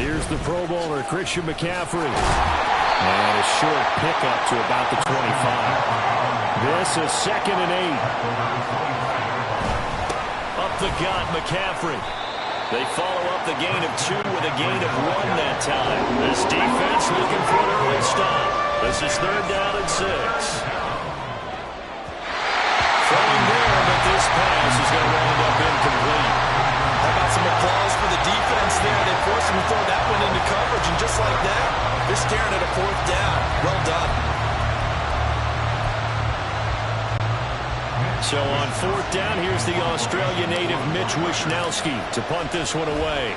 Here's the Pro Bowler, Christian McCaffrey. And a short pickup to about the 25. This is 2nd and 8. Up the gut, McCaffrey. They follow up the gain of 2 with a gain of 1 that time. This defense looking for an early stop. This is 3rd down and 6. Throwing there, but this pass is going to wind up incomplete. How about some applause for the defense there? They forced him to throw that one into coverage, and just like that, they're staring at a 4th down. Well done. So on 4th down, here's the Australia native Mitch Wishnowsky to punt this one away.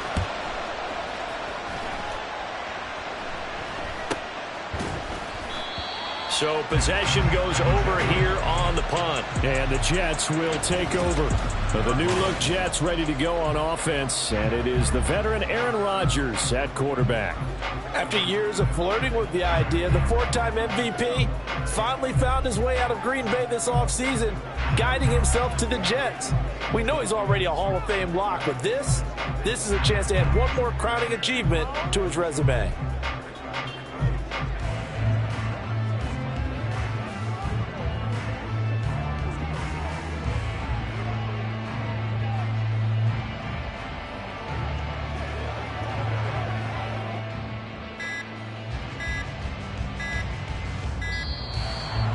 So possession goes over here on the punt. And the Jets will take over. The new-look Jets ready to go on offense. And it is the veteran Aaron Rodgers at quarterback. After years of flirting with the idea, the 4-time MVP finally found his way out of Green Bay this offseason, guiding himself to the Jets. We know he's already a Hall of Fame lock, but this is a chance to add one more crowning achievement to his resume.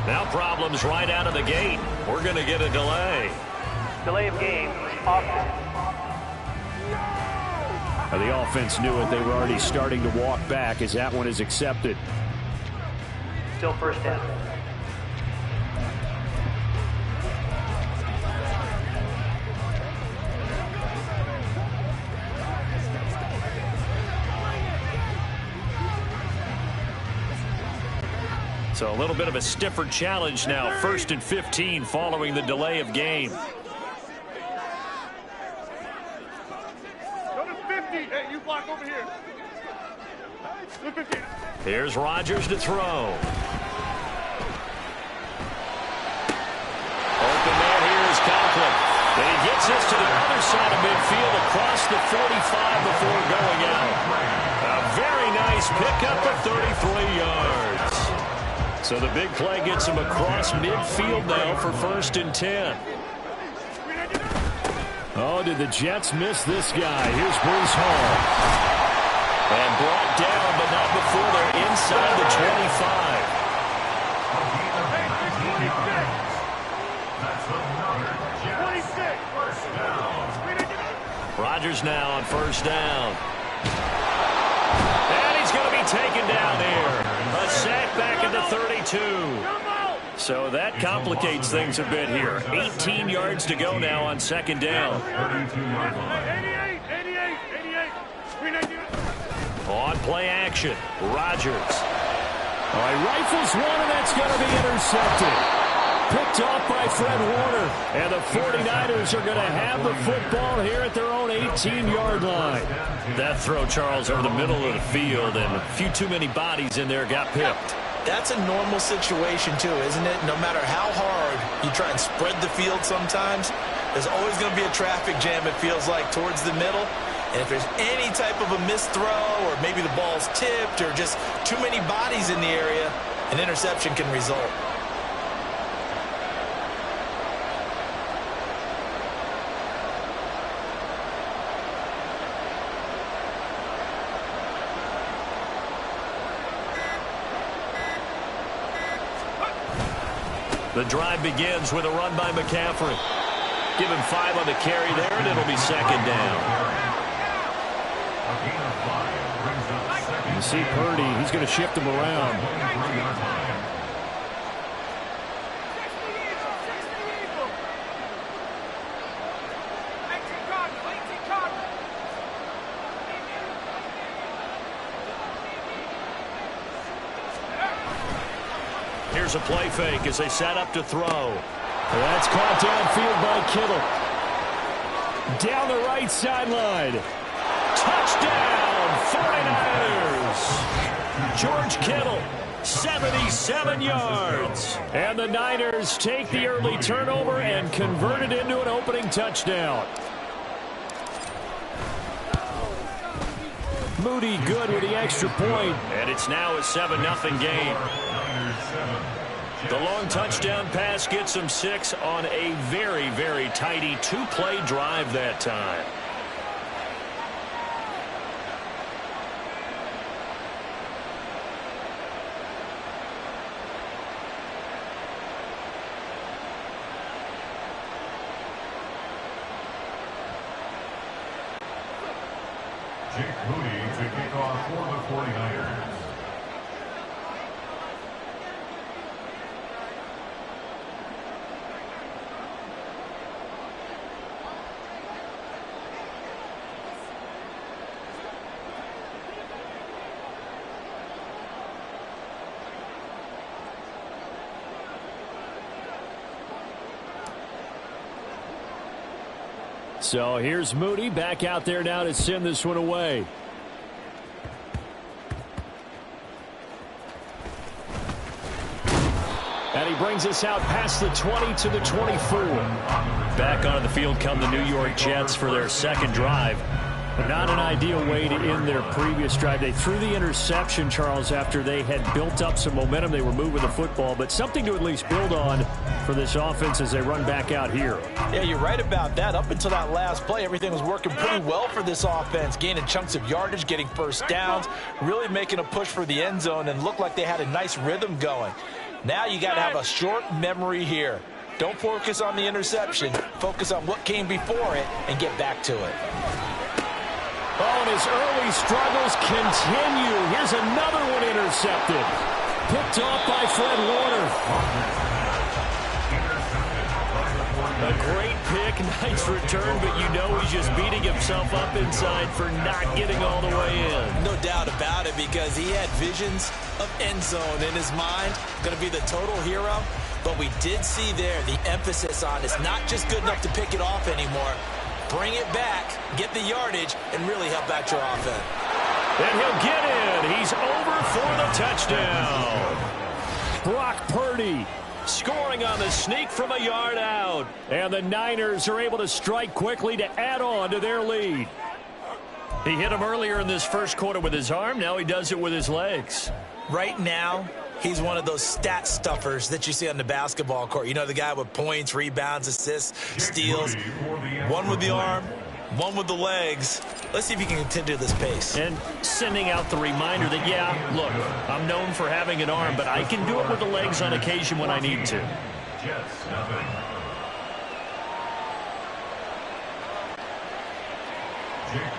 Now problems right out of the gate. We're going to get a delay. Delay of game, offense. The offense knew it. They were already starting to walk back as that one is accepted. Still 1st down. So a little bit of a stiffer challenge now. 1st and 15 following the delay of game. Go to 50. Hey, you block over here. Here's Rodgers to throw. Open man here is Conklin. And he gets this to the other side of midfield across the 45 before going out. A very nice pickup of 33 yards. So the big play gets him across midfield now for 1st and 10. Oh, did the Jets miss this guy? Here's Bruce Hall. And brought down, but not before they're inside the 25. Rodgers now on 1st down. And he's going to be taken down here. A sack back at the 32. So that complicates things a bit here. 18 yards to go now on 2nd down. 88. On play action, Rodgers. Oh, he rifles one, and that's going to be intercepted. Picked off by Fred Warner. And the 49ers are going to have the football here at their own 18-yard line. That throw, Charles, over the middle of the field, and a few too many bodies in there got picked. That's a normal situation, too, isn't it? No matter how hard you try and spread the field sometimes, there's always going to be a traffic jam, it feels like, towards the middle. And if there's any type of a missed throw, or maybe the ball's tipped, or just too many bodies in the area, an interception can result. The drive begins with a run by McCaffrey. Give him 5 on the carry there, and it'll be 2nd down. You see Purdy, he's going to shift him around. Here's a play fake as they set up to throw. That's caught downfield by Kittle. Down the right sideline. Touchdown, 49ers. George Kittle, 77 yards. And the Niners take the early turnover and convert it into an opening touchdown. Moody good with the extra point, and it's now a 7-0 game. The long touchdown pass gets them 6 on a very, very tidy 2-play drive that time. Moody to kick off for the 49ers. So here's Moody back out there now to send this one away. And he brings us out past the 20 to the 24. Back onto the field come the New York Jets for their second drive. Not an ideal way to end their previous drive. They threw the interception, Charles, after they had built up some momentum. They were moving the football, but something to at least build on for this offense as they run back out here. Yeah, you're right about that. Up until that last play, everything was working pretty well for this offense, gaining chunks of yardage, getting first downs, really making a push for the end zone, and looked like they had a nice rhythm going. Now you got to have a short memory here. Don't focus on the interception. Focus on what came before it and get back to it. Oh, and his early struggles continue. Here's another one intercepted. Picked off by Fred Warner. A great pick, nice return, but you know he's just beating himself up inside for not getting all the way in. No doubt about it, because he had visions of end zone in his mind. Going to be the total hero. But we did see there the emphasis on it's not just good enough to pick it off anymore. Bring it back, get the yardage, and really help out your offense. And he'll get in. He's over for the touchdown. Brock Purdy scoring on the sneak from a yard out. And the Niners are able to strike quickly to add on to their lead. He hit him earlier in this first quarter with his arm. Now he does it with his legs. Right now, he's one of those stat stuffers that you see on the basketball court. You know, the guy with points, rebounds, assists, steals. One with the arm, one with the legs. Let's see if he can continue this pace. And sending out the reminder that, yeah, look, I'm known for having an arm, but I can do it with the legs on occasion when I need to.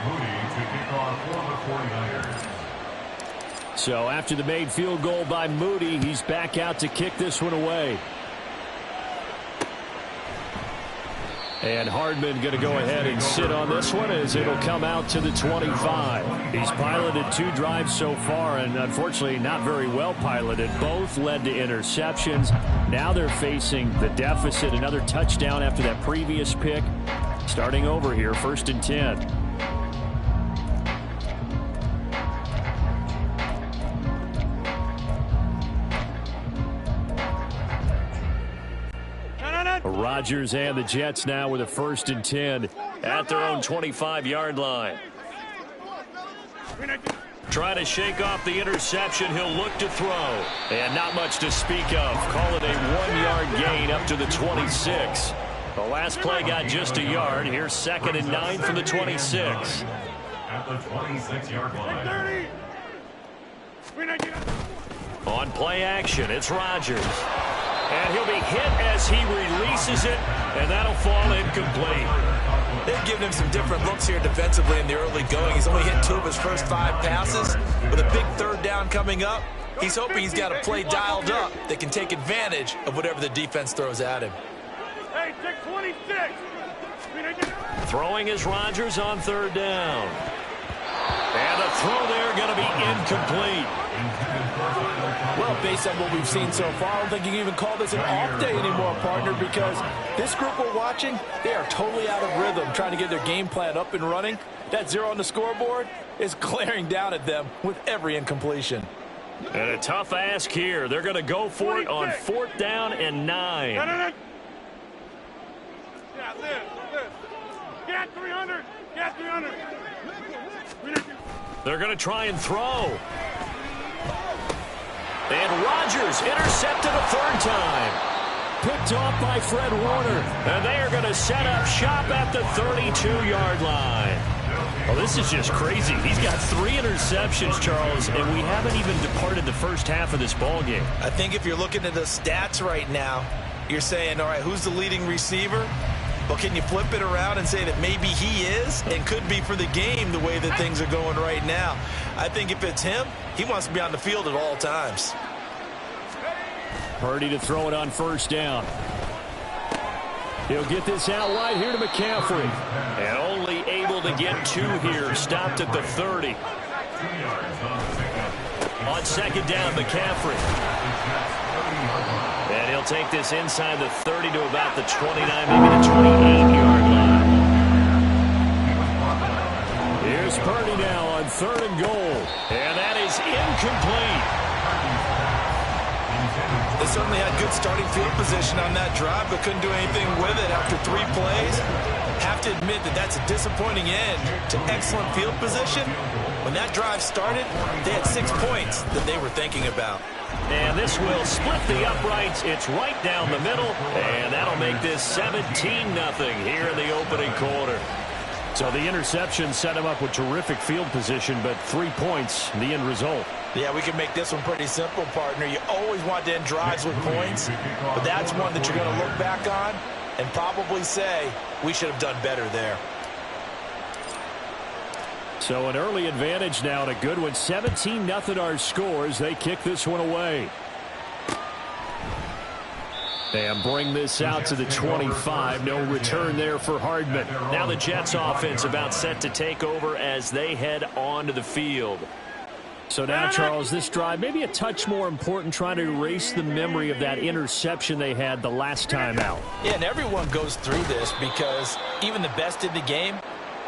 Moody to kick off for the 49ers. So after the made field goal by Moody, he's back out to kick this one away. And Hardman going to go ahead and sit on this one as it'll come out to the 25. He's piloted 2 drives so far, and unfortunately not very well piloted. Both led to interceptions. Now they're facing the deficit. Another touchdown after that previous pick. Starting over here, 1st and 10. Rodgers and the Jets now with a 1st and 10 at their own 25-yard line. Trying to shake off the interception. He'll look to throw. And not much to speak of. Call it a 1-yard gain up to the 26. The last play got just a yard. Here's 2nd and 9 from the 26. At the 26-yard line. On play action, it's Rodgers. And he'll be hit as he releases it, and that'll fall incomplete. They've given him some different looks here defensively in the early going. He's only hit 2 of his first 5 passes. With a big 3rd down coming up, he's hoping he's got a play dialed up that can take advantage of whatever the defense throws at him. Hey, take 26. Throwing is Rodgers on 3rd down. And the throw there going to be incomplete. Well, based on what we've seen so far, I don't think you can even call this an off day anymore, partner, because this group we're watching, they are totally out of rhythm, trying to get their game plan up and running. That 0 on the scoreboard is glaring down at them with every incompletion. And a tough ask here. They're going to go for it on 4th down and 9. Get 300. Get 300. They're going to try and throw. And Rodgers intercepted a third time. Picked off by Fred Warner. And they are going to set up shop at the 32-yard line. Well, this is just crazy. He's got 3 interceptions, Charles, and we haven't even departed the first half of this ball game. I think if you're looking at the stats right now, you're saying, all right, who's the leading receiver? Well, can you flip it around and say that maybe he is and could be for the game the way that things are going right now? I think if it's him, he wants to be on the field at all times. Purdy to throw it on first down. He'll get this out wide here to McCaffrey. And only able to get 2 here. Stopped at the 30. On second down, McCaffrey. And he'll take this inside the 30 to about the 29, maybe the 28-yard line. Here's Purdy now on 3rd and goal. And that is incomplete. They certainly had good starting field position on that drive, but couldn't do anything with it after 3 plays. Have to admit that that's a disappointing end to excellent field position. When that drive started, they had 6 points that they were thinking about. And this will split the uprights. It's right down the middle, and that'll make this 17-0 here in the opening quarter. So the interception set him up with terrific field position, but 3 points, the end result. Yeah, we can make this one pretty simple, partner. You always want to end drives with points, but that's one that you're going to look back on and probably say, we should have done better there. So an early advantage now and a good one. 17-0 our scores. They kick this one away. And bring this out to the 25. No return there for Hardman. Now the Jets offense about set to take over as they head onto the field. So now, Charles, this drive maybe a touch more important, trying to erase the memory of that interception they had the last time out. Yeah, and everyone goes through this because even the best in the game,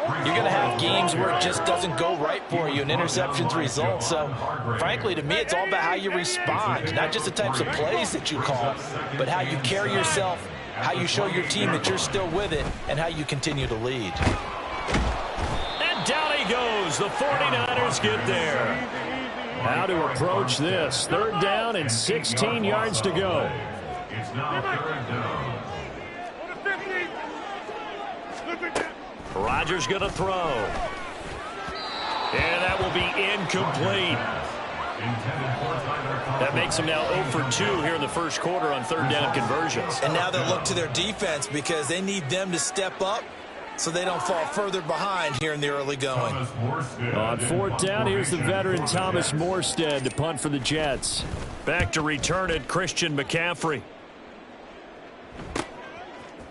you're going to have games where it just doesn't go right for you and interceptions result. So, frankly, to me, it's all about how you respond, not just the types of plays that you call, but how you carry yourself, how you show your team that you're still with it, and how you continue to lead. And down he goes. The 49ers get there. How to approach this. 3rd down and 16 yards to go. It's now 3rd down. Rodgers going to throw. And that will be incomplete. That makes him now 0 for 2 here in the first quarter on 3rd down conversions. And now they'll look to their defense because they need them to step up so they don't fall further behind here in the early going. On 4th down, here's the veteran Thomas Morstead to punt for the Jets. Back to return it, Christian McCaffrey.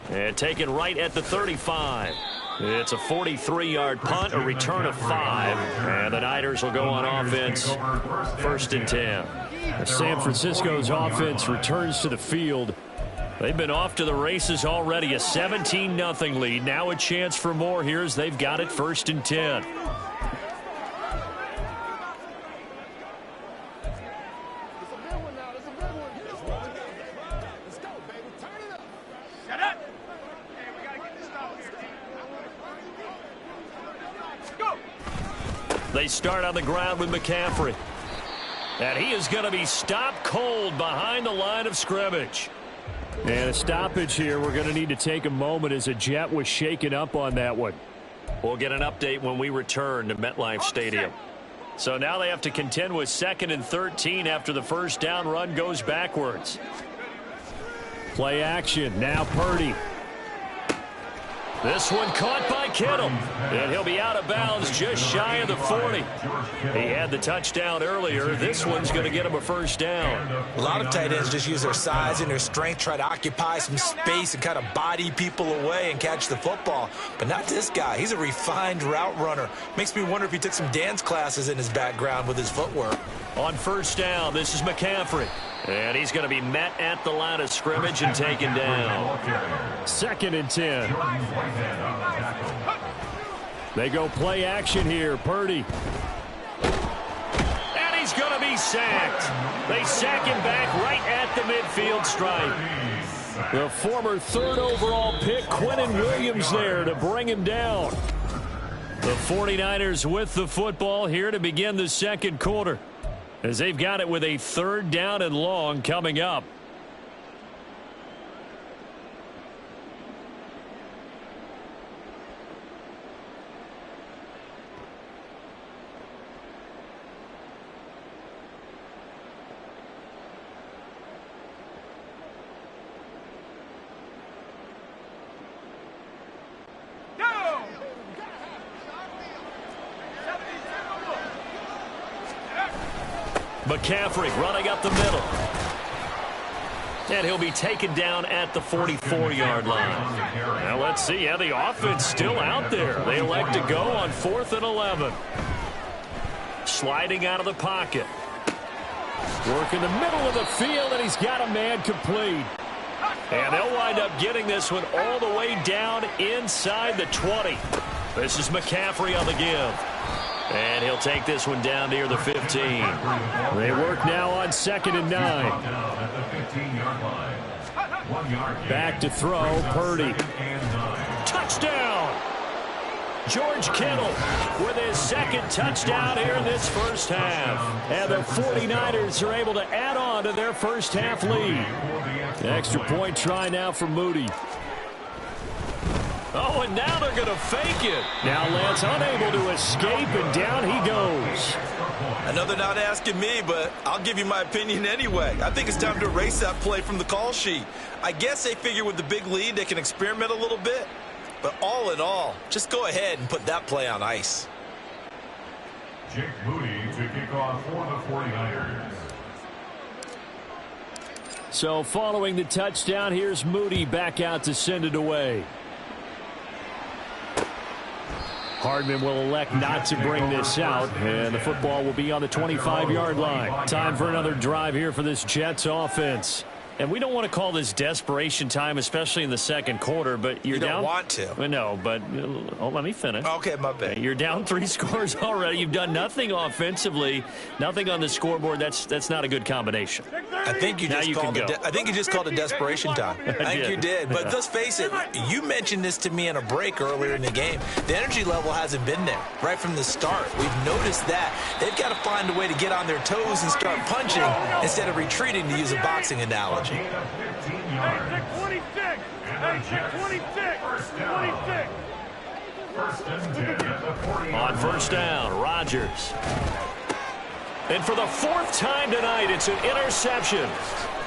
And taken right at the 35. It's a 43-yard punt, a return of 5. And the Niners will go on offense, 1st and 10. San Francisco's offense returns to the field. They've been off to the races already. A 17-0 lead. Now a chance for more here as they've got it 1st and 10. They start on the ground with McCaffrey. And he is going to be stopped cold behind the line of scrimmage. And a stoppage here. We're going to need to take a moment as a Jet was shaken up on that one. We'll get an update when we return to MetLife Stadium. So now they have to contend with 2nd and 13 after the first down run goes backwards. Play action. Now Purdy. This one caught by Kittle. And he'll be out of bounds just shy of the 40. He had the touchdown earlier. This one's going to get him a first down. A lot of tight ends just use their size and their strength, try to occupy some space and kind of body people away and catch the football. But not this guy. He's a refined route runner. Makes me wonder if he took some dance classes in his background with his footwork. On first down, this is McCaffrey. And he's going to be met at the line of scrimmage and taken down. 2nd and 10. They go play action here. Purdy. And he's going to be sacked. They sack him back right at the midfield stripe. The former third overall pick, Quinnen Williams, there to bring him down. The 49ers with the football here to begin the second quarter, as they've got it with a 3rd down and long coming up. McCaffrey running up the middle. And he'll be taken down at the 44-yard line. Now let's see how the offense still out there. They elect to go on 4th and 11. Sliding out of the pocket. Working the middle of the field, and he's got a man complete. And they'll wind up getting this one all the way down inside the 20. This is McCaffrey on the give. And he'll take this one down near the 15. They work now on 2nd and 9. Back to throw, Purdy. Touchdown! George Kittle with his 2nd touchdown here in this first half. And the 49ers are able to add on to their first half lead. Extra point try now for Moody. Oh, and now they're going to fake it. Now Lance unable to escape, and down he goes. I know they're not asking me, but I'll give you my opinion anyway. I think it's time to erase that play from the call sheet. I guess they figure with the big lead they can experiment a little bit. But all in all, just go ahead and put that play on ice. Jake Moody to kick off for the 49ers. So following the touchdown, here's Moody back out to send it away. Hardman will elect not to bring this out, and the football will be on the 25-yard line. Time for another drive here for this Jets offense. And we don't want to call this desperation time, especially in the second quarter, but you're down. You don't want to. No, but let me finish. Okay, my bad. You're down 3 scores already. You've done nothing offensively, nothing on the scoreboard. That's not a good combination. I think you just called it desperation time. I think you did. But let's face it, you mentioned this to me in a break earlier in the game. The energy level hasn't been there right from the start. We've noticed that. They've got to find a way to get on their toes and start punching instead of retreating, to use a boxing analogy. Hey, check 26. Hey, check 26. 26. On first down, Rodgers. And for the 4th time tonight, it's an interception.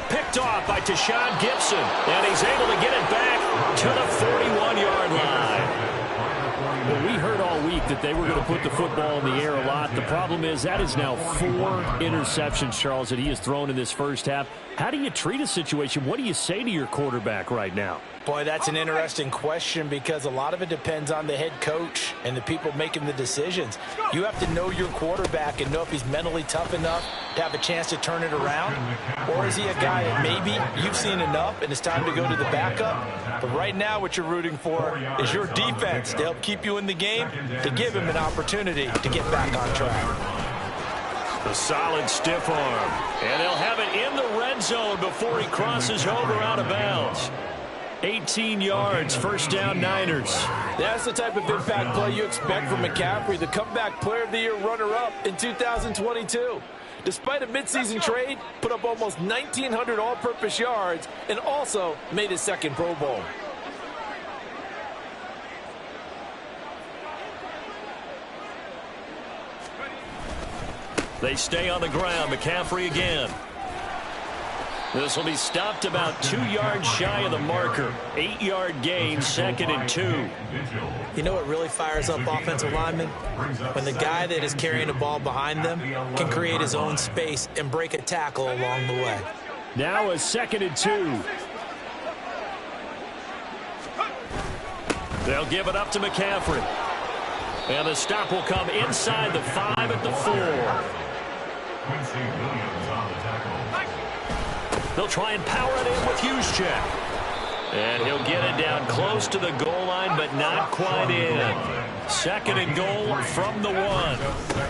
Picked off by Tashawn Gibson. And he's able to get it back to the 41-yard line. Well, we heard all week that they were going to put the football in the air a lot. The problem is that is now 4 interceptions, Charles, that he has thrown in this first half. How do you treat a situation? What do you say to your quarterback right now? Boy, that's an interesting question, because a lot of it depends on the head coach and the people making the decisions. You have to know your quarterback and know if he's mentally tough enough to have a chance to turn it around, or is he a guy that maybe you've seen enough and it's time to go to the backup. But right now what you're rooting for is your defense to help keep you in the game, to give him an opportunity to get back on track. A solid stiff arm. And they'll have it in the red zone before he crosses over out of bounds. 18 yards, first down, Niners. That's the type of impact play you expect from McCaffrey, the comeback player of the year runner-up in 2022. Despite a midseason trade, put up almost 1,900 all-purpose yards and also made his 2nd Pro Bowl. They stay on the ground. McCaffrey again. This will be stopped about 2 yards shy of the marker. 8-yard gain, 2nd and 2. You know what really fires up offensive linemen? When the guy that is carrying the ball behind them can create his own space and break a tackle along the way. Now a 2nd and 2. They'll give it up to McCaffrey. And the stop will come inside the 5 at the 4. They'll try and power it in with Juszczyk. And he'll get it down close to the goal line, but not quite in. 2nd and goal from the 1.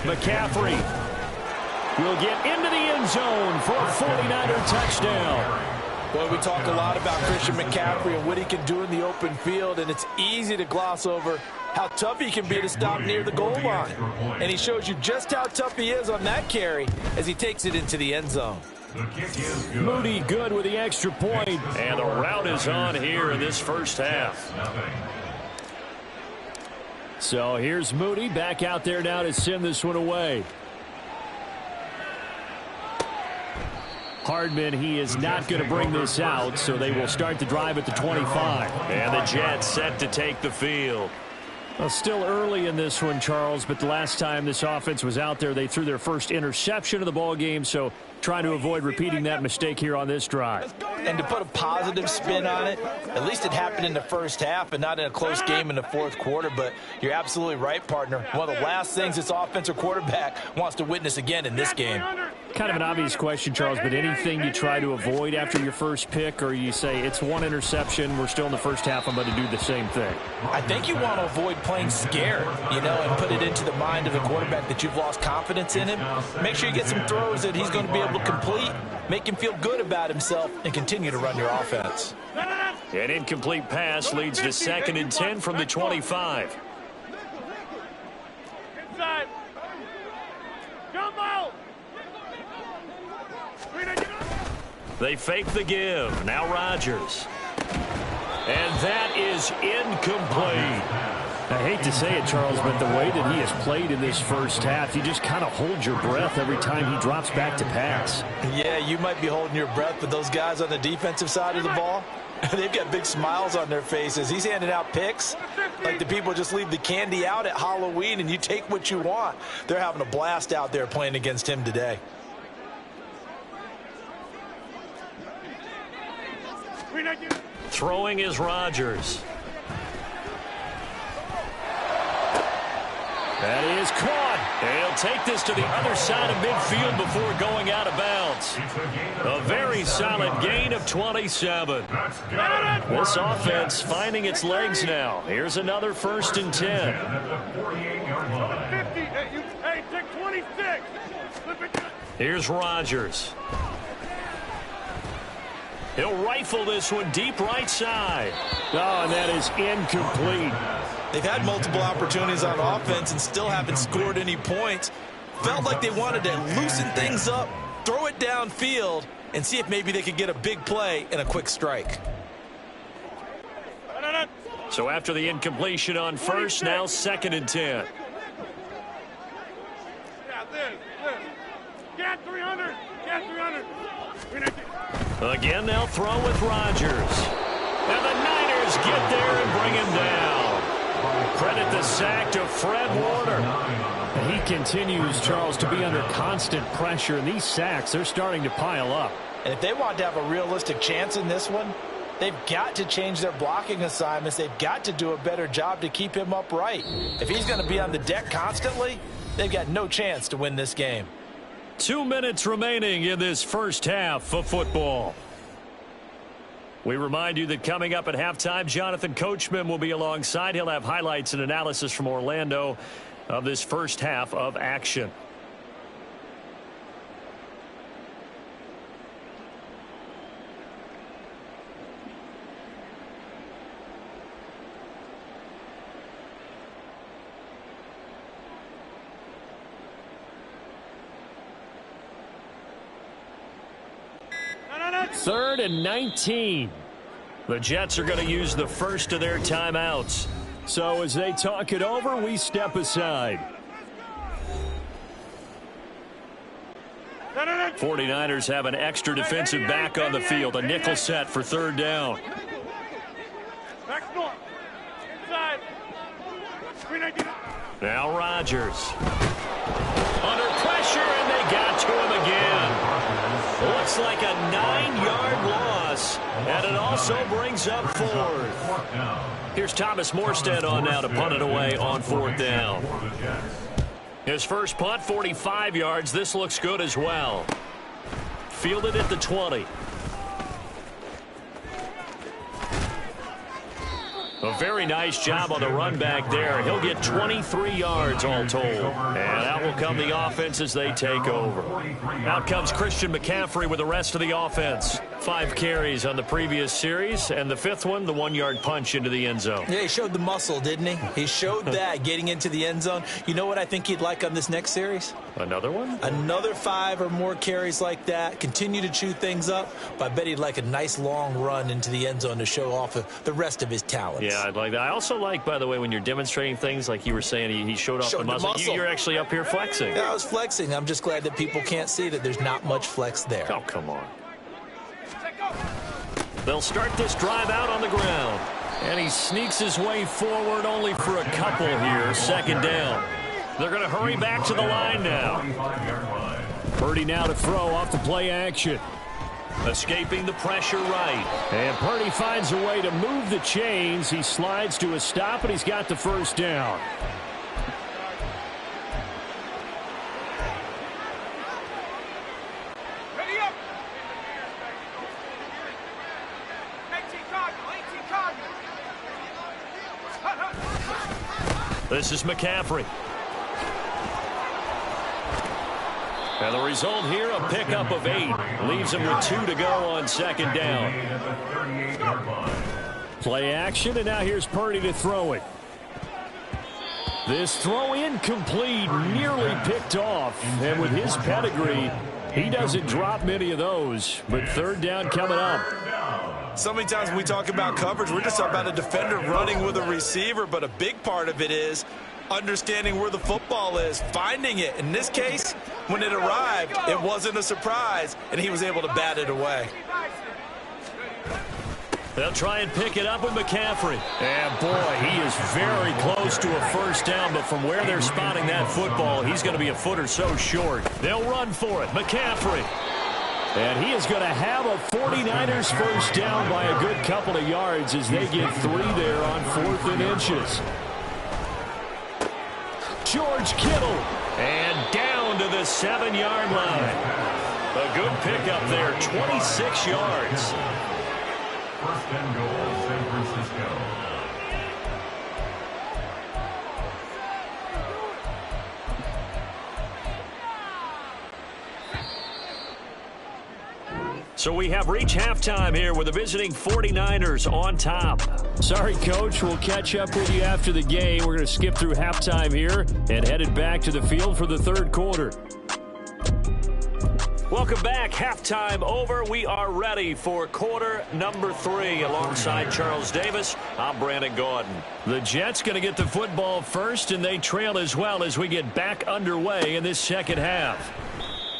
McCaffrey will get into the end zone for a 49er touchdown. Boy, we talk a lot about Christian McCaffrey and what he can do in the open field, and it's easy to gloss over how tough he can be to stop near the goal line. And he shows you just how tough he is on that carry as he takes it into the end zone. Moody good with the extra point, and the route is on here in this first half. So here's Moody back out there now to send this one away. Hardman, he is not going to bring this out, so they will start the drive at the 25. And the Jets set to take the field. Well, still early in this one, Charles, but the last time this offense was out there, they threw their first interception of the ball game, so trying to avoid repeating that mistake here on this drive. And to put a positive spin on it, at least it happened in the first half and not in a close game in the fourth quarter. But you're absolutely right, partner. One of the last things this offensive quarterback wants to witness again in this game. Kind of an obvious question, Charles, but anything you try to avoid after your first pick, or you say it's one interception, we're still in the first half, I'm going to do the same thing? I think you want to avoid playing scared, and put it into the mind of the quarterback that you've lost confidence in him. Make sure you get some throws that he's going to be able to complete, make him feel good about himself, and continue to run your offense. An incomplete pass leads to 2nd and 10 from the 25. Inside. Jump out. They fake the give. Now Rodgers. And that is incomplete. I hate to say it, Charles, but the way that he has played in this first half, you just kind of hold your breath every time he drops back to pass. Yeah, you might be holding your breath, but those guys on the defensive side of the ball, they've got big smiles on their faces. He's handing out picks like the people just leave the candy out at Halloween and you take what you want. They're having a blast out there playing against him today. Throwing is Rodgers. That is caught. And he'll take this to the other side of midfield before going out of bounds. A very solid gain of 27. This offense finding its legs now. Here's another 1st and 10. 50. Hey, take 26. Here's Rodgers. He'll rifle this one deep right side. Oh, and that is incomplete. They've had multiple opportunities on offense and still haven't scored any points. Felt like they wanted to loosen things up, throw it downfield, and see if maybe they could get a big play and a quick strike. So after the incompletion on first, now 2nd and 10. Yeah, this. Get 300. Get 300. Again, they'll throw with Rodgers. And the Niners get there and bring him down. Credit the sack to Fred Warner. He continues, Charles, to be under constant pressure, and these sacks, they're starting to pile up. And if they want to have a realistic chance in this one, they've got to change their blocking assignments. They've got to do a better job to keep him upright. If he's going to be on the deck constantly, they've got no chance to win this game. 2 minutes remaining in this first half of football. We remind you that coming up at halftime, Jonathan Coachman will be alongside. He'll have highlights and analysis from Orlando of this first half of action. Third and 19. The Jets are going to use the first of their timeouts. So as they talk it over, we step aside. 49ers have an extra defensive back on the field. A nickel set for 3rd down. Now Rodgers. Under pressure, and they got to him again. Looks like a 9-yard loss, and it also brings up 4th. Here's Thomas Morstead on now to punt it away on 4th down. His first punt, 45 yards. This looks good as well. Fielded at the 20. A very nice job on the run back there. He'll get 23 yards all told. And out will come the offense as they take over. Out comes Christian McCaffrey with the rest of the offense. 5 carries on the previous series, and the 5th one, the 1-yard punch into the end zone. Yeah, he showed the muscle, didn't he? He showed that getting into the end zone. You know what I think he'd like on this next series? Another one? Another 5 or more carries like that. Continue to chew things up, but I bet he'd like a nice long run into the end zone to show off the rest of his talents. Yeah, I'd like that. I also like, by the way, when you're demonstrating things like you were saying, he showed off the muscle. You're actually up here flexing. Yeah, I was flexing. I'm just glad that people can't see that there's not much flex there. Oh, come on. They'll start this drive out on the ground. And he sneaks his way forward only for a couple here. Second down. They're going to hurry back to the line now. Purdy now to throw off the play action. Escaping the pressure right. And Purdy finds a way to move the chains. He slides to a stop, and he's got the first down. This is McCaffrey. And the result here, a pickup of 8. Leaves him with 2 to go on second down. Play action, and now here's Purdy to throw it. This throw incomplete, nearly picked off. And with his pedigree, he doesn't drop many of those. But third down coming up. So many times when we talk about coverage, we're just talking about a defender running with a receiver, but a big part of it is understanding where the football is, finding it. In this case, when it arrived, it wasn't a surprise, and he was able to bat it away. They'll try and pick it up with McCaffrey. And, boy, he is very close to a first down, but from where they're spotting that football, he's going to be a foot or so short. They'll run for it. McCaffrey. And he is going to have a 49ers first down by a good couple of yards as they get 3 there on 4th and inches. George Kittle. And down to the 7-yard line. A good pickup there, 26 yards. First and goal, San Francisco. So we have reached halftime here with the visiting 49ers on top. Sorry, Coach. We'll catch up with you after the game. We're going to skip through halftime here and headed back to the field for the third quarter. Welcome back. Halftime over. We are ready for quarter number 3. Alongside Charles Davis, I'm Brandon Gordon. The Jets going to get the football first, and they trail as well as we get back underway in this second half.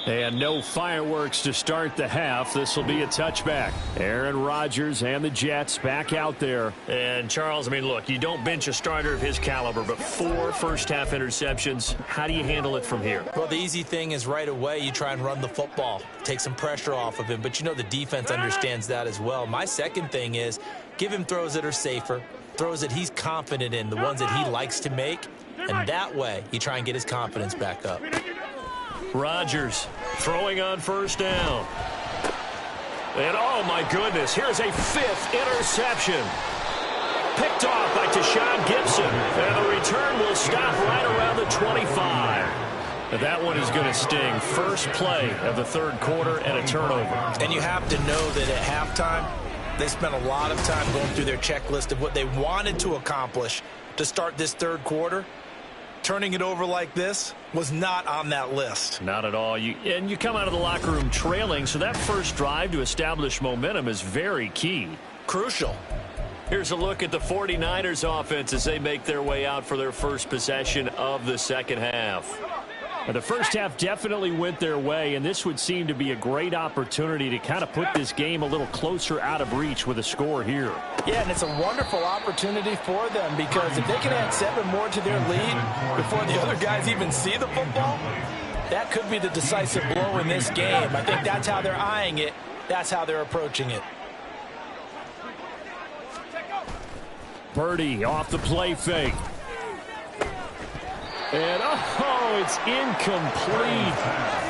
And no fireworks to start the half. This will be a touchback. Aaron Rodgers and the Jets back out there. And, Charles, I mean, look, you don't bench a starter of his caliber, but 4 first-half interceptions. How do you handle it from here? Well, the easy thing is right away you try and run the football, take some pressure off of him. But, you know, the defense understands that as well. My second thing is give him throws that are safer, throws that he's confident in, the ones that he likes to make. And that way you try and get his confidence back up. Rodgers throwing on first down. And, oh, my goodness, here's a 5th interception. Picked off by Tashawn Gibson. And the return will stop right around the 25. But that one is going to sting. First play of the third quarter and a turnover. And you have to know that at halftime, they spent a lot of time going through their checklist of what they wanted to accomplish to start this third quarter. Turning it over like this was not on that list. Not at all. And you come out of the locker room trailing, so that first drive to establish momentum is very key. Crucial. Here's a look at the 49ers offense as they make their way out for their first possession of the second half. And the first half definitely went their way, and this would seem to be a great opportunity to kind of put this game a little closer out of reach with a score here. Yeah, and it's a wonderful opportunity for them because if they can add 7 more to their lead before the other guys even see the football, that could be the decisive blow in this game. I think that's how they're eyeing it. That's how they're approaching it. Purdy off the play fake. And, oh, it's incomplete.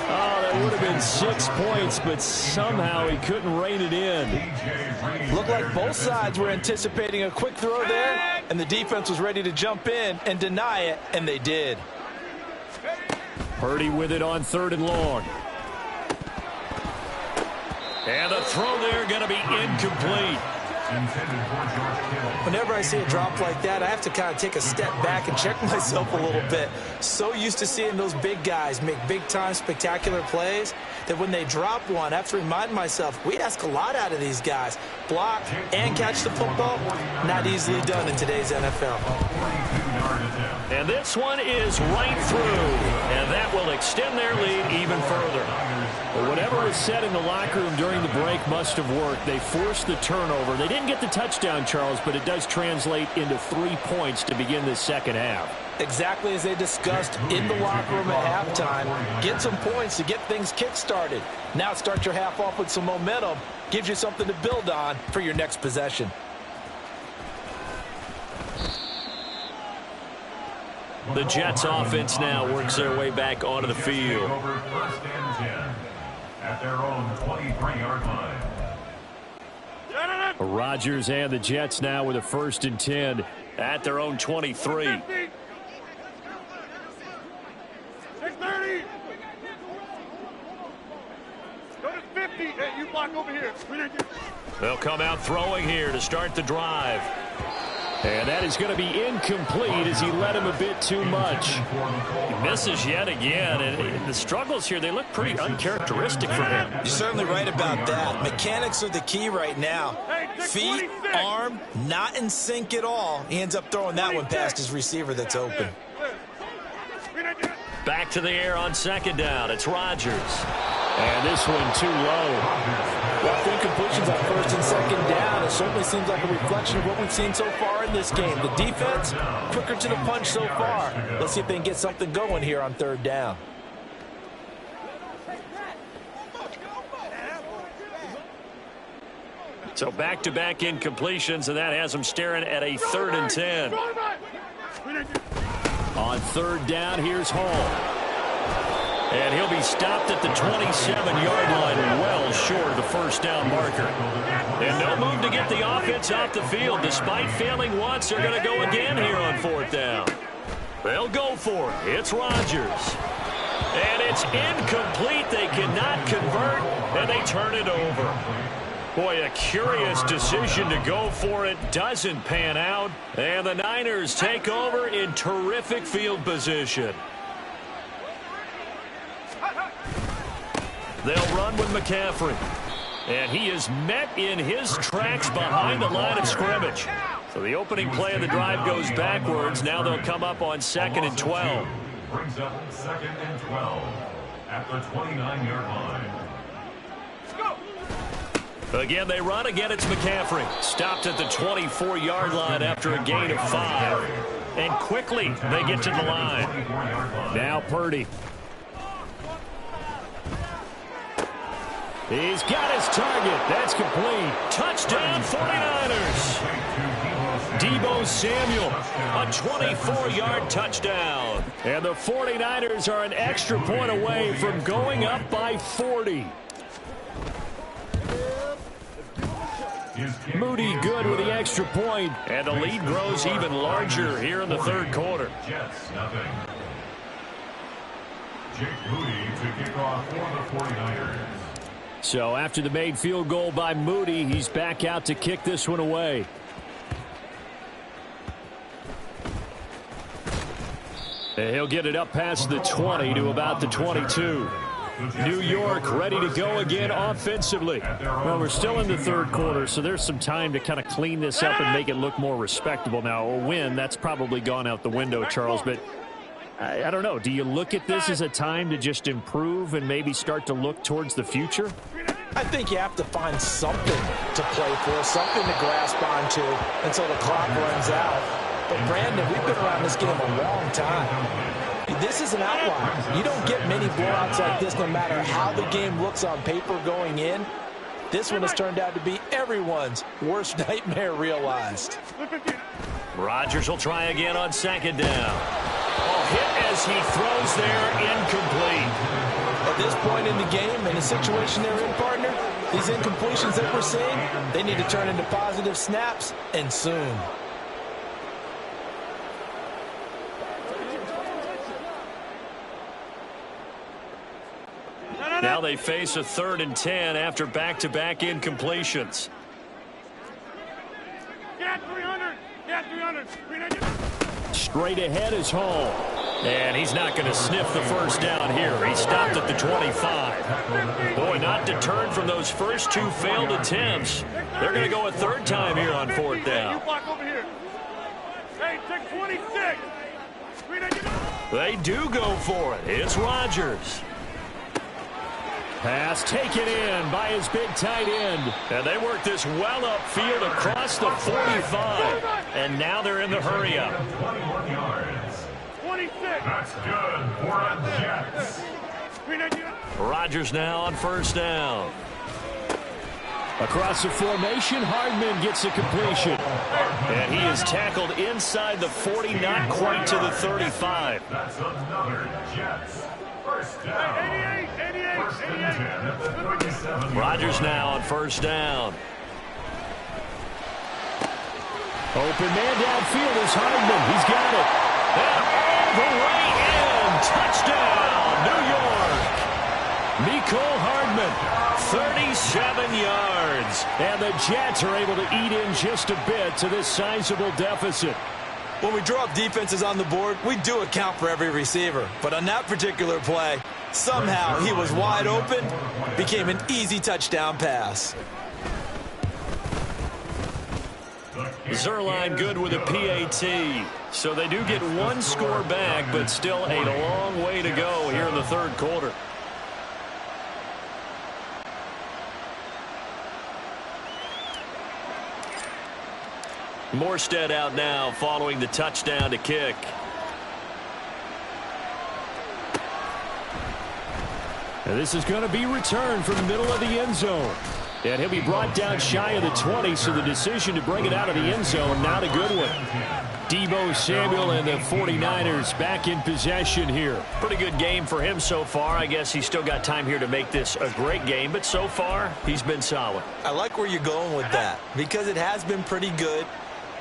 Oh, that would have been 6 points, but somehow he couldn't rein it in. Looked like both sides were anticipating a quick throw there, and the defense was ready to jump in and deny it, and they did. Purdy with it on 3rd and long. And the throw there going to be incomplete. Whenever I see a drop like that, I have to kind of take a step back and check myself a little bit. So used to seeing those big guys make big-time spectacular plays that when they drop one, I have to remind myself, we ask a lot out of these guys. Block and catch the football, not easily done in today's NFL. And this one is right through, and that will extend their lead even further. But whatever was said in the locker room during the break must have worked. They forced the turnover. They didn't get the touchdown, Charles, but it does translate into 3 points to begin the second half. Exactly as they discussed in the locker room at halftime. Get some points to get things kick-started. Now start your half off with some momentum. Gives you something to build on for your next possession. The Jets offense now works their way back onto the field. First and 10 at their own 23-yard line. Rodgers and the Jets now with a 1st and 10 at their own 23. 630. Go to 50. Hey, you block over here. They'll come out throwing here to start the drive. And that is going to be incomplete as he led him a bit too much. He misses yet again, and the struggles here, they look pretty uncharacteristic for him. You're certainly right about that. Mechanics are the key right now. Feet, arm, not in sync at all. He ends up throwing that one past his receiver that's open. Back to the air on 2nd down. It's Rodgers. And this one too low. Well, 3 completions on 1st and 2nd down. It certainly seems like a reflection of what we've seen so far in this game. The defense, quicker to the punch so far. Let's see if they can get something going here on 3rd down. So back-to-back incompletions, and that has them staring at a 3rd and 10. On 3rd down, here's Hall. And he'll be stopped at the 27-yard line, well short of the 1st down marker. And no move to get the offense off the field. Despite failing once, they're going to go again here on 4th down. They'll go for it. It's Rodgers. And it's incomplete. They cannot convert, and they turn it over. Boy, a curious decision to go for it. Doesn't pan out. And the Niners take over in terrific field position. They'll run with McCaffrey. And he is met in his tracks behind the line of scrimmage. So the opening play of the drive goes backwards. Now they'll come up on 2nd and 12. Brings up 2nd and 12 at the 29-yard line. Again, they run. Again, it's McCaffrey. Stopped at the 24-yard line after a gain of 5. And quickly, they get to the line. Now Purdy. He's got his target. That's complete. Touchdown, 49ers. Deebo Samuel, a 24-yard touchdown. And the 49ers are an extra point away from going up by 40. Moody good with the extra point, and the lead grows even larger here in the 3rd quarter. Jets, nothing. Jake Moody to kick off for the 49ers. So after the made field goal by Moody, he's back out to kick this one away. And he'll get it up past the 20 to about the 22. New York ready to go again offensively. Well, we're still in the 3rd quarter, so there's some time to kind of clean this up and make it look more respectable. Now, a win, that's probably gone out the window, Charles, but I don't know. Do you look at this as a time to just improve and maybe start to look towards the future? I think you have to find something to play for, something to grasp onto until the clock runs out. But, Brandon, we've been around this game a long time. This is an outlier. You don't get many blowouts like this no matter how the game looks on paper going in. This one has turned out to be everyone's worst nightmare realized. Rodgers will try again on 2nd down. Oh, hit as he throws there, incomplete. At this point in the game, in the situation they're in, partner, these incompletions that we're seeing, they need to turn into positive snaps, and soon. No. Now they face a 3rd and 10 after back-to-back incompletions. Get 300. Get 300. Straight ahead is Hall. And he's not going to sniff the first down here. He stopped at the 25. Boy, not deterred from those first 2 failed attempts. They're going to go a 3rd time here on 4th down. You block over here. Hey, take 26. They do go for it. It's Rodgers. Pass taken in by his big tight end. And they work this well upfield across the 45. And now they're in the hurry-up. 21 yards. 26. That's good for a Jets. Rodgers now on 1st down. Across the formation, Hardman gets a completion. And he is tackled inside the 40, not quite to the 35. That's another Jets. 1st down. 88, 88, 1st and 10 at the 37. Rodgers now on 1st down. Open man downfield is Hardman. He's got it. And all the way in. Touchdown, New York. Mecole Hardman. 37 yards. And the Jets are able to eat in just a bit to this sizable deficit. When we draw up defenses on the board, we do account for every receiver. But on that particular play, somehow he was wide open, became an easy touchdown pass. Zerline good with a PAT. So they do get 1 score back, but still a long way to go here in the 3rd quarter. Morstead out now following the touchdown to kick. And this is going to be returned from the middle of the end zone. And he'll be brought down shy of the 20, so the decision to bring it out of the end zone, not a good one. Deebo Samuel and the 49ers back in possession here. Pretty good game for him so far. I guess he's still got time here to make this a great game, but so far he's been solid. I like where you're going with that because it has been pretty good.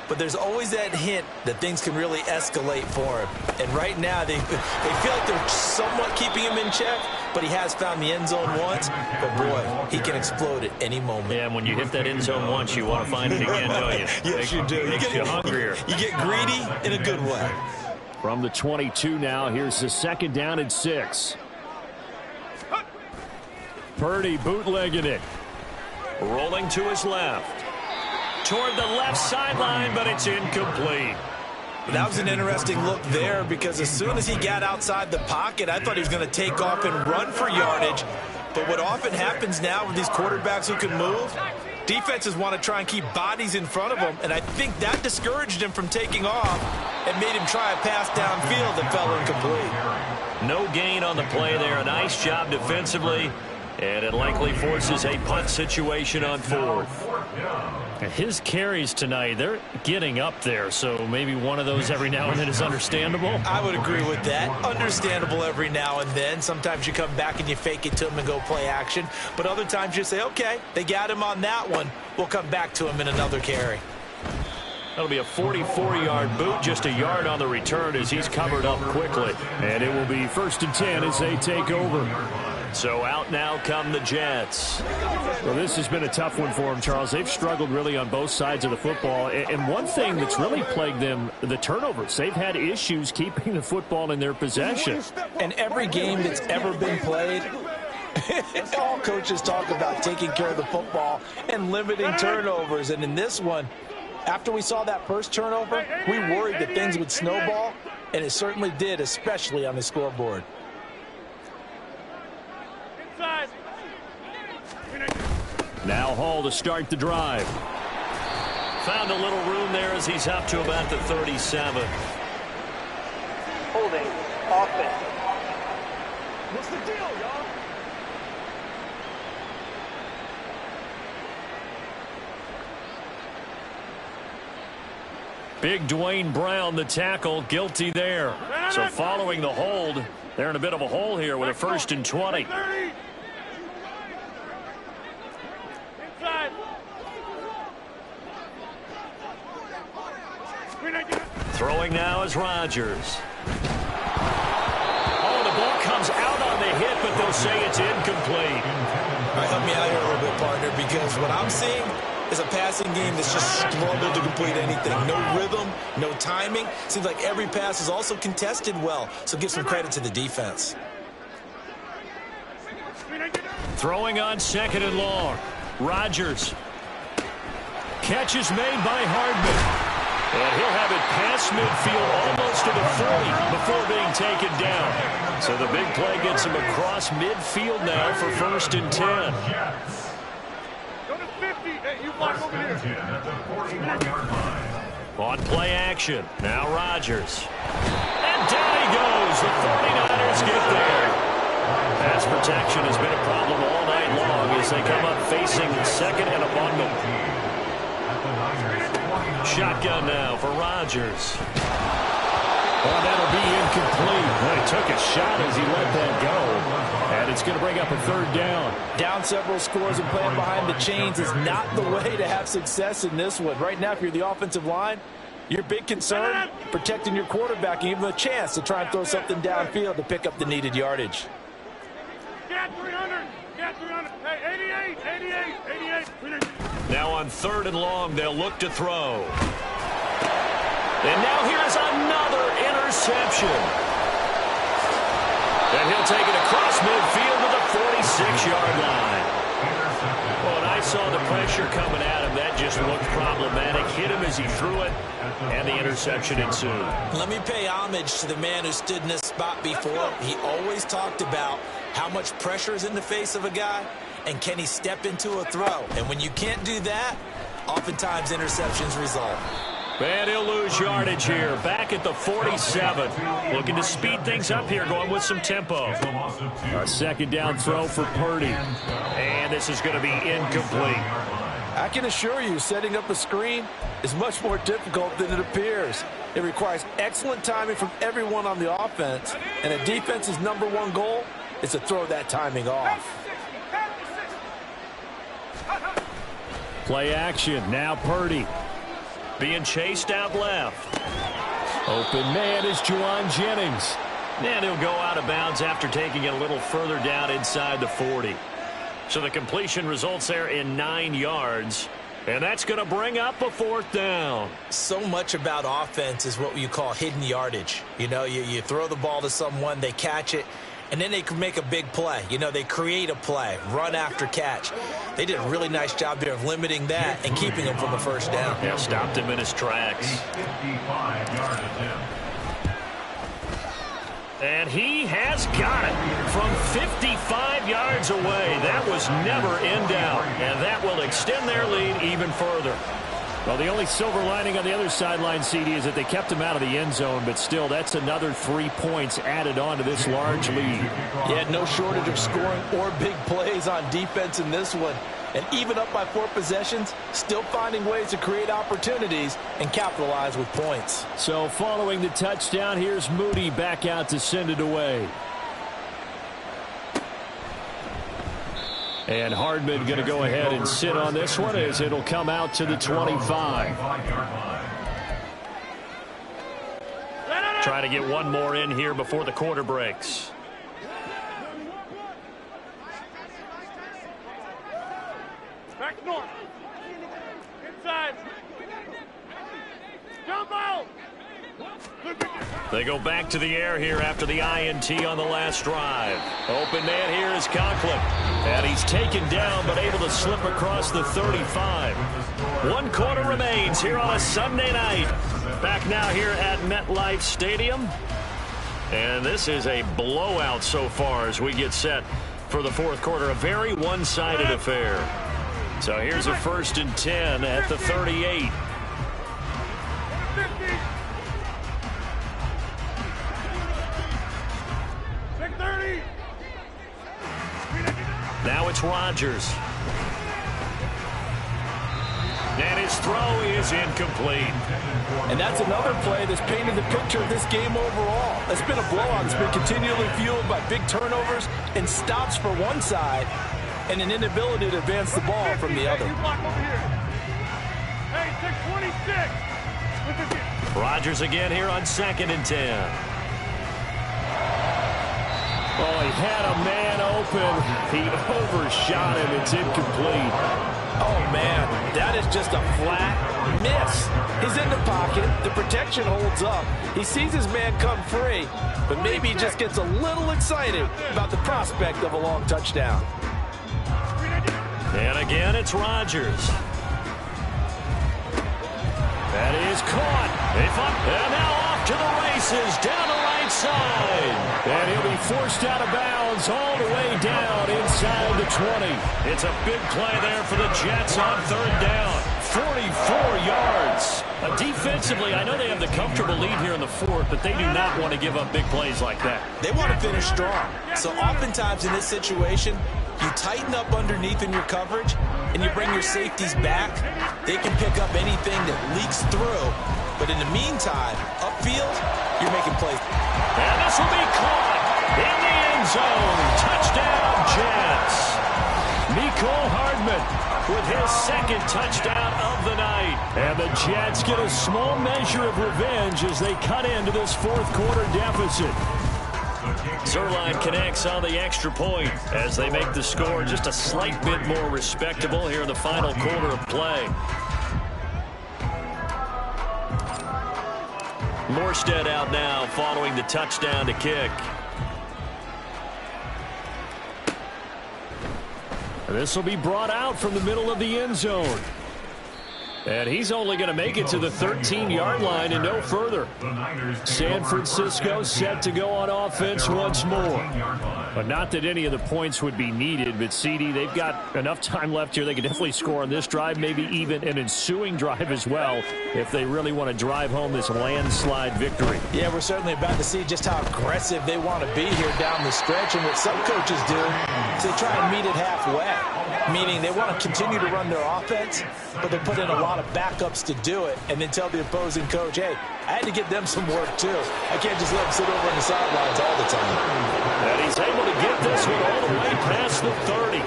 But there's always that hint that things can really escalate for him. And right now, they feel like they're somewhat keeping him in check, but he has found the end zone once. But, boy, he can explode at any moment. Yeah, and when you hit that end zone once, you want to find it again, don't you? Yes, you do. Makes you hungrier. You get greedy in a good way. From the 22 now, here's the 2nd down and 6. Purdy bootlegging it. Rolling to his left. Toward the left sideline, but it's incomplete. That was an interesting look there because as soon as he got outside the pocket, I thought he was going to take off and run for yardage. But what often happens now with these quarterbacks who can move, defenses want to try and keep bodies in front of them, and I think that discouraged him from taking off and made him try a pass downfield that fell incomplete. No gain on the play there. A nice job defensively, and it likely forces a punt situation on 4th. His carries tonight, they're getting up there, so maybe one of those every now and then is understandable. I would agree with that. Understandable every now and then. Sometimes you come back and you fake it to him and go play action. But other times you say, okay, they got him on that one. We'll come back to him in another carry. That'll be a 44-yard boot, just a yard on the return as he's covered up quickly. And it will be 1st and 10 as they take over. So out now come the Jets. Well, this has been a tough one for them, Charles. They've struggled really on both sides of the football. And one thing that's really plagued them, the turnovers. They've had issues keeping the football in their possession. And every game that's ever been played, all coaches talk about taking care of the football and limiting turnovers. And in this one, after we saw that first turnover, we worried that things would snowball, and it certainly did, especially on the scoreboard. Now Hall to start the drive. Found a little room there as he's up to about the 37. Holding. Offense. What's the deal, y'all? Big Dwayne Brown, the tackle, guilty there. So following the hold, they're in a bit of a hole here with a 1st and 20. Throwing now is Rodgers. Oh, the ball comes out on the hit, but they'll say it's incomplete. All right, help me out here a little bit, partner, because what I'm seeing is a passing game that's just struggled to complete anything. No rhythm, no timing. Seems like every pass is also contested well, so give some credit to the defense. Throwing on second and long. Rodgers. Catch is made by Hardman. And he'll have it past midfield almost to the 40 before being taken down. So the big play gets him across midfield now for 1st and 10. Go to 50. Hey, you block over here. On play action. Now Rodgers. And down he goes. The 49ers get there. Pass protection has been a problem all night long as they come up facing second and a bundle. Shotgun now for Rodgers. Oh, that'll be incomplete. Well, he took a shot as he let that go. And it's going to bring up a 3rd down. Down several scores and playing behind the chains is not the way to have success in this one. Right now, if you're the offensive line, your big concern, protecting your quarterback and giving him a chance to try and throw something downfield to pick up the needed yardage. Get 300. Get 300. Hey, 88. Now on 3rd and long, they'll look to throw. And now here's another interception. And he'll take it across midfield to the 46-yard line. Well, when I saw the pressure coming at him, that just looked problematic. Hit him as he threw it, and the interception ensued. Let me pay homage to the man who stood in this spot before. He always talked about how much pressure is in the face of a guy, and can he step into a throw? And when you can't do that, oftentimes interceptions result. And he'll lose yardage here. Back at the 47. Looking to speed things up here, going with some tempo. A 2nd down throw for Purdy. And this is going to be incomplete. I can assure you, setting up a screen is much more difficult than it appears. It requires excellent timing from everyone on the offense, and a defense's #1 goal is to throw that timing off. Play action. Now Purdy. Being chased out left. Open man is Juwan Jennings. And he'll go out of bounds after taking it a little further down inside the 40. So the completion results there in 9 yards. And that's going to bring up a 4th down. So much about offense is what you call hidden yardage. You know, you throw the ball to someone, they catch it, and then they can make a big play. You know, they create a play, run after catch. They did a really nice job there of limiting that and keeping him from a 1st down. Yeah, stopped him in his tracks. 55-yard attempt. And he has got it from 55 yards away. That was never in doubt, and that will extend their lead even further. Well, the only silver lining on the other sideline, CD, is that they kept him out of the end zone, but still, that's another 3 points added on to this large lead. Yeah, no shortage of scoring or big plays on defense in this one. And even up by 4 possessions, still finding ways to create opportunities and capitalize with points. So following the touchdown, here's Moody back out to send it away. And Hardman going to go ahead and sit on this one as it'll come out to the 25. Trying to get one more in here before the quarter breaks. Back north. Inside. Jump out. They go back to the air here after the INT on the last drive. Open man here is Conklin. And he's taken down but able to slip across the 35. 1 quarter remains here on a Sunday night. Back now here at MetLife Stadium. And this is a blowout so far as we get set for the 4th quarter. A very one-sided affair. So here's a 1st and 10 at the 38. 30. Now it's Rodgers. And his throw is incomplete. And that's another play that's painted the picture of this game overall. It's been a blowout. It's been continually fueled by big turnovers and stops for one side and an inability to advance the ball from the other. You block over here. Hey, 626. Rodgers again here on 2nd and 10. Oh, he had a man open. He overshot him. It's incomplete. Oh, man, that is just a flat miss. He's in the pocket. The protection holds up. He sees his man come free, but maybe he just gets a little excited about the prospect of a long touchdown. And again, it's Rodgers. That is caught. And now off to the races, down the right side. And he'll be forced out of bounds all the way down inside the 20. It's a big play there for the Jets on third down. 44 yards. Defensively, I know they have the comfortable lead here in the fourth, but they do not want to give up big plays like that. They want to finish strong. So oftentimes in this situation, you tighten up underneath in your coverage, and you bring your safeties back. They can pick up anything that leaks through. But in the meantime, upfield, you're making plays. And this will be caught in the end zone. Touchdown, Jets. Mecole Hardman with his second touchdown of the night. And the Jets get a small measure of revenge as they cut into this fourth quarter deficit. Zerline connects on the extra point as they make the score just a slight bit more respectable here in the final quarter of play. Morstead out now following the touchdown to kick. This will be brought out from the middle of the end zone. And he's only going to make it to the 13-yard line and no further. San Francisco set to go on offense once more. But not that any of the points would be needed, but CD, they've got enough time left here. They can definitely score on this drive, maybe even an ensuing drive as well, if they really want to drive home this landslide victory. Yeah, we're certainly about to see just how aggressive they want to be here down the stretch. And what some coaches do is they try and meet it halfway, meaning they want to continue to run their offense, but they put in a lot of backups to do it, and then tell the opposing coach, hey, I had to get them some work too. I can't just let them sit over on the sidelines all the time. And he's able to get this one all the way past the 30.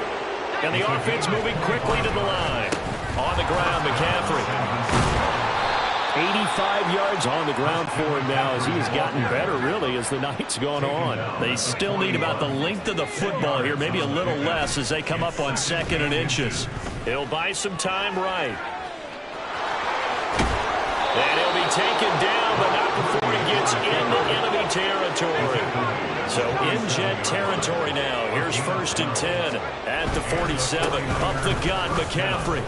And the offense moving quickly to the line. On the ground, McCaffrey. 85 yards on the ground for him now as he has gotten better, really, as the night's gone on. They still need about the length of the football here, maybe a little less as they come up on 2nd and inches. He'll buy some time right. And he'll be taken down, but not before he gets into enemy territory. So in Jet territory now. Here's 1st and 10 at the 47. Up the gut, McCaffrey.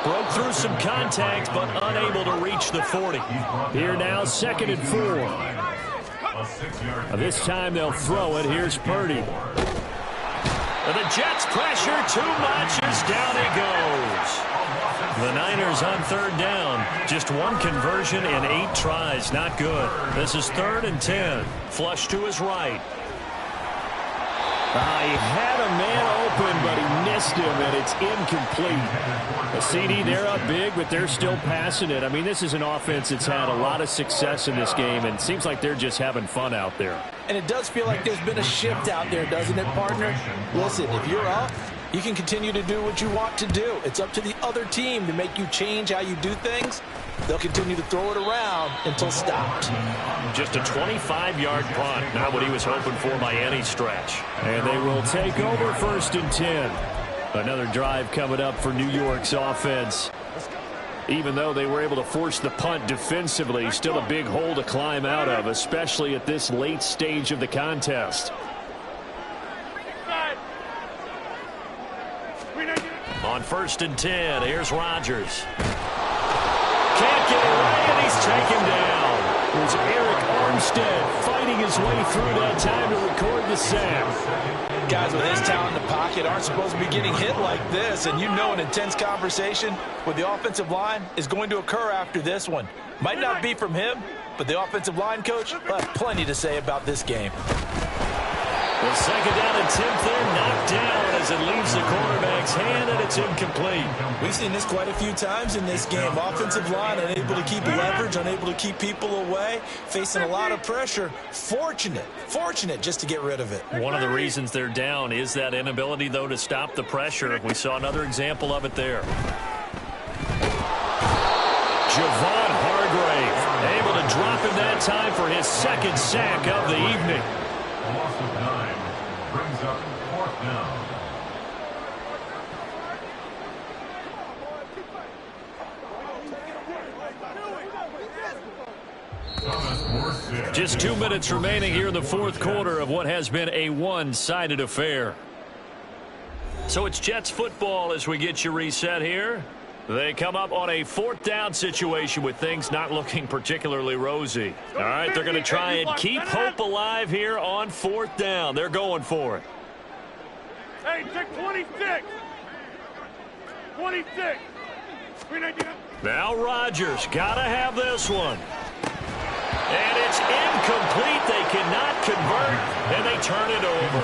Broke through some contact, but unable to reach the 40. Here now, 2nd and 4. This time they'll throw it. Here's Purdy. And the Jets pressure too much as down he goes. The Niners on 3rd down. Just one conversion in 8 tries. Not good. This is 3rd and 10. Flush to his right. He had a man open, but he missed him, and it's incomplete. A CD, they're up big, but they're still passing it. I mean, this is an offense that's had a lot of success in this game, and it seems like they're just having fun out there. And it does feel like there's been a shift out there, doesn't it, partner? Listen, if you're up, you can continue to do what you want to do. It's up to the other team to make you change how you do things. They'll continue to throw it around until stopped. Just a 25-yard punt, not what he was hoping for by any stretch. And they will take over 1st and 10. Another drive coming up for New York's offense. Even though they were able to force the punt defensively, still a big hole to climb out of, especially at this late stage of the contest. On 1st and 10, here's Rodgers. Can't get away, and he's taken down. There's Eric Armstead fighting his way through that time to record the sack. Guys with his talent in the pocket aren't supposed to be getting hit like this, and you know an intense conversation with the offensive line is going to occur after this one. Might not be from him, but the offensive line coach will have plenty to say about this game. The 2nd down attempt there knocked down as it leaves the quarterback's hand, and it's incomplete. We've seen this quite a few times in this game. Offensive line unable to keep leverage, unable to keep people away, facing a lot of pressure. Fortunate just to get rid of it. One of the reasons they're down is that inability, though, to stop the pressure. We saw another example of it there. Javon Hargrave able to drop him that time for his 2nd sack of the evening. loss of 9 brings up 4th down. Just 2 minutes remaining here in the 4th quarter of what has been a one-sided affair. So it's Jets football as we get you reset here. They come up on a 4th down situation with things not looking particularly rosy. All right, they're going to try and keep hope alive here on 4th down. They're going for it. Hey, check 26. 26. Now Rodgers got to have this one. And it's incomplete. They cannot convert, and they turn it over.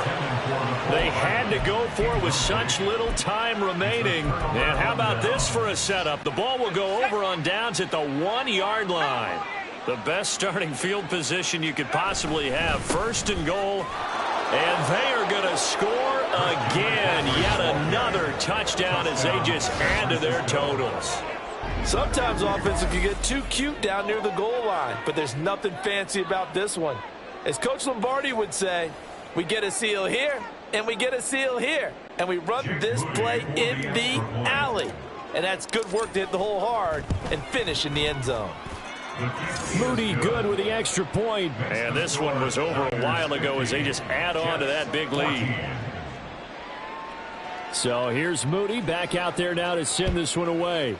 They had to go for it with such little time remaining. And how about this for a setup? The ball will go over on downs at the 1-yard line. The best starting field position you could possibly have. 1st and goal, and they are going to score again. Yet another touchdown as they just add to their totals. Sometimes offenses can get too cute down near the goal line, but there's nothing fancy about this one. As Coach Lombardi would say, we get a seal here, and we get a seal here, and we run this play in the alley. And that's good work to hit the hole hard and finish in the end zone. Moody good with the extra point. And this one was over a while ago as they just add on to that big lead. So here's Moody back out there now to send this one away.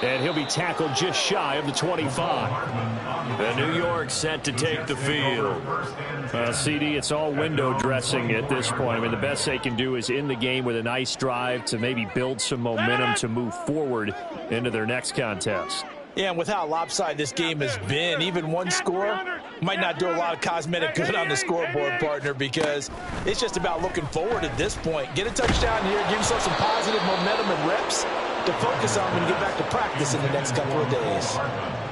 And he'll be tackled just shy of the 25. The New York set to take the field. CD, it's all window dressing at this point. I mean, the best they can do is end the game with a nice drive to maybe build some momentum to move forward into their next contest. Yeah, and with how lopsided this game has been, even one score might not do a lot of cosmetic good on the scoreboard, partner, because it's just about looking forward at this point. Get a touchdown here, give yourself some positive momentum and reps to focus on when you get back to practice in the next couple of days.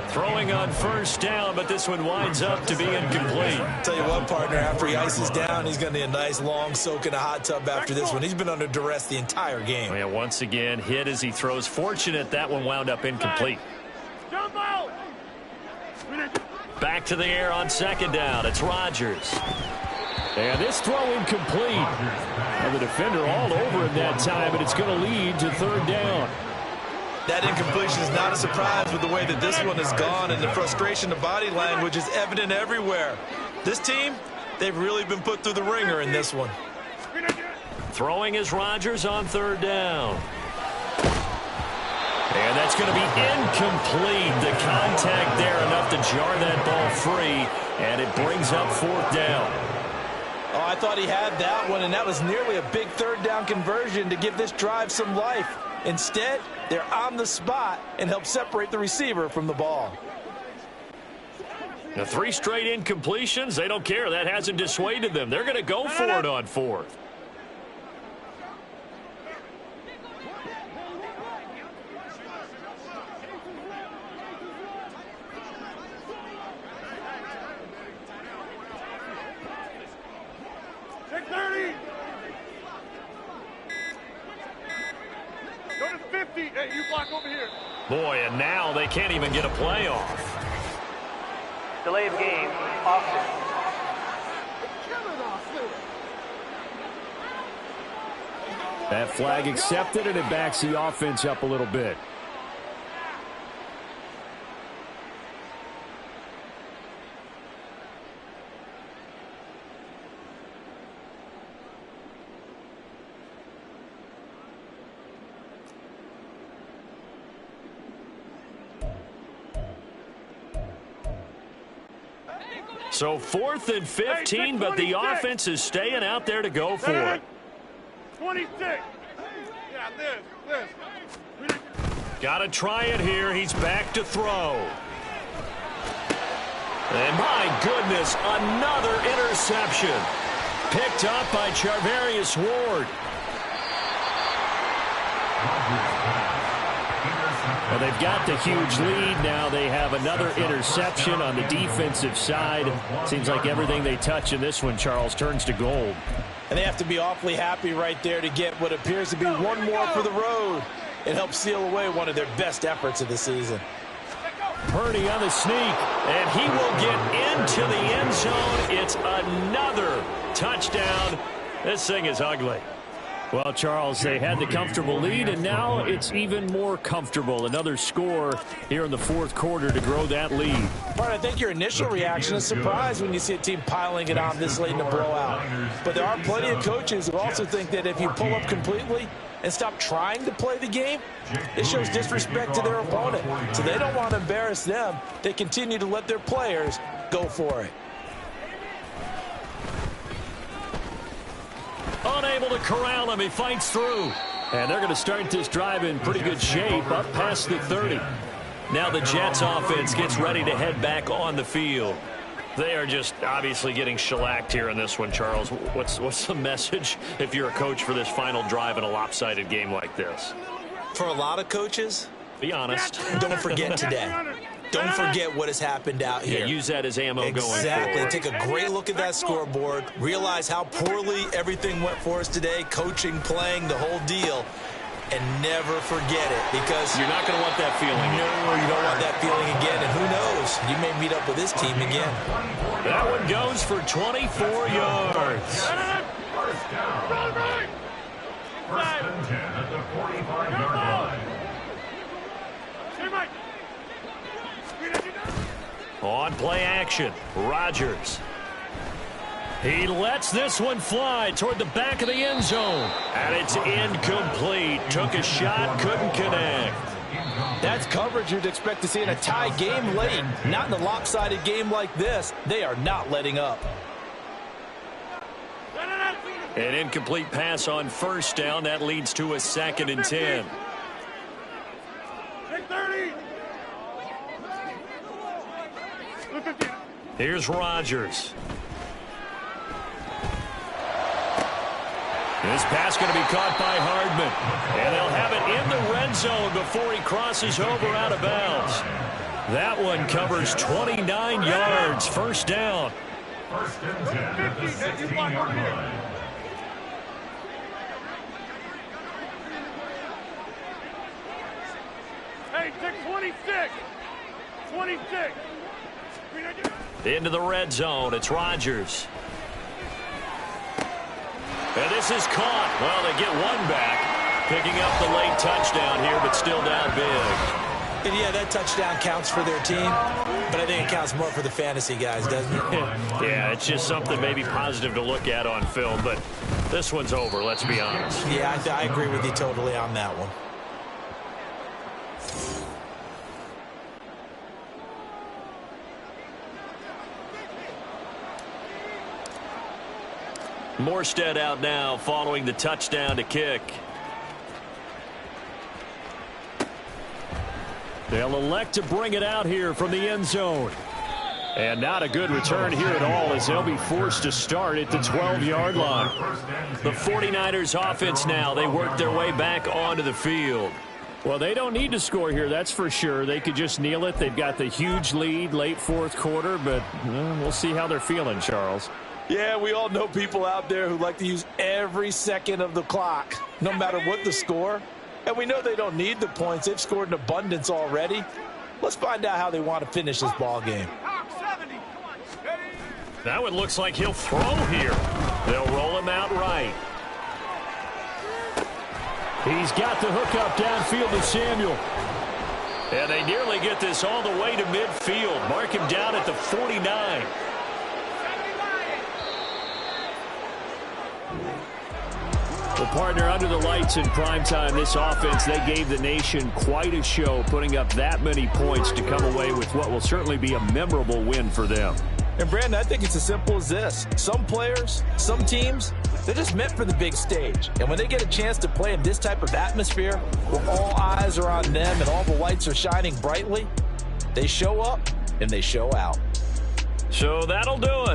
Throwing on 1st down, but this one winds up to be incomplete. Tell you what, partner, after he ices down, he's going to need a nice long soak in a hot tub after this one. He's been under duress the entire game. Yeah, once again, hit as he throws. Fortunate that one wound up incomplete. Back to the air on 2nd down. It's Rodgers. And this throw incomplete. And the defender all over him that time, but it's going to lead to 3rd down. That incompletion is not a surprise with the way that this one has gone, and the frustration of body language is evident everywhere. This team, they've really been put through the ringer in this one. Throwing is Rodgers on 3rd down. And that's going to be incomplete. The contact there enough to jar that ball free, and it brings up 4th down. Oh, I thought he had that one, and that was nearly a big 3rd down conversion to give this drive some life. Instead, they're on the spot and help separate the receiver from the ball. Now 3 straight incompletions. They don't care. That hasn't dissuaded them. They're going to go for it on 4th. Check 30. Go to 50. Hey, you block over here. Boy, and now they can't even get a play off. Delay of game, offense. That flag accepted, and it backs the offense up a little bit. So 4th and 15, but the offense is staying out there to go for it. 26. Yeah, this. Got to try it here. He's back to throw. And my goodness, another interception. Picked up by Charvarius Ward. Well, they've got the huge lead. Now they have another interception on the defensive side. Seems like everything they touch in this one, Charles, turns to gold. And they have to be awfully happy right there to get what appears to be one more for the road. It helps seal away one of their best efforts of the season. Purdy on the sneak, and he will get into the end zone. It's another touchdown. This thing is ugly. Well, Charles, they had the comfortable lead, and now it's even more comfortable. Another score here in the fourth quarter to grow that lead. Bart, I think your initial reaction is surprise when you see a team piling it on this late in the blowout. But there are plenty of coaches who also think that if you pull up completely and stop trying to play the game, it shows disrespect to their opponent. So they don't want to embarrass them. They continue to let their players go for it. Unable to corral him. He fights through. And they're going to start this drive in pretty good shape up past the 30. Now the Jets offense gets ready to head back on the field. They are just obviously getting shellacked here in this one, Charles. What's the message if you're a coach for this final drive in a lopsided game like this? For a lot of coaches, be honest. Don't forget today. Don't forget what has happened out here. Yeah, use that as ammo going forward. Exactly. Take a great look at that scoreboard. Realize how poorly everything went for us today. Coaching, playing, the whole deal. And never forget it, because you're not going to want that feeling. No, you don't want that feeling again. And who knows? You may meet up with this team again. That one goes for 24 yards. First down. First and 10 at the 45-yard line. On play action, Rodgers. He lets this one fly toward the back of the end zone. And it's incomplete. Took a shot, couldn't connect. That's coverage you'd expect to see in a tie game late. Not in a lopsided game like this. They are not letting up. An incomplete pass on first down. That leads to a 2nd and 10. Here's Rodgers. This pass going to be caught by Hardman. And they'll have it in the red zone before he crosses over out of bounds. That one covers 29 yards. First down. First and 10 at the 16-yard line. Hey, take 26. 26. Into the red zone. It's Rodgers. And this is caught. Well, they get one back. Picking up the late touchdown here, but still down big. And yeah, that touchdown counts for their team, but I think it counts more for the fantasy guys, doesn't it? Yeah, it's just something maybe positive to look at on film, but this one's over, let's be honest. Yeah, I agree with you totally on that one. Morstead out now following the touchdown to kick. They'll elect to bring it out here from the end zone. And not a good return here at all, as they'll be forced to start at the 12-yard line. The 49ers offense now, they work their way back onto the field. Well, they don't need to score here, that's for sure. They could just kneel it. They've got the huge lead late fourth quarter, but we'll see how they're feeling, Charles. Yeah, we all know people out there who like to use every second of the clock, no matter what the score. And we know they don't need the points. They've scored in abundance already. Let's find out how they want to finish this ball game. That one looks like he'll throw here. They'll roll him out right. He's got the hook up downfield to Samuel. And they nearly get this all the way to midfield. Mark him down at the 49. The partner under the lights in primetime, this offense, they gave the nation quite a show, putting up that many points to come away with what will certainly be a memorable win for them. And, Brandon, I think it's as simple as this. Some players, some teams, they're just meant for the big stage. And when they get a chance to play in this type of atmosphere, where all eyes are on them and all the lights are shining brightly, they show up and they show out. So that'll do it.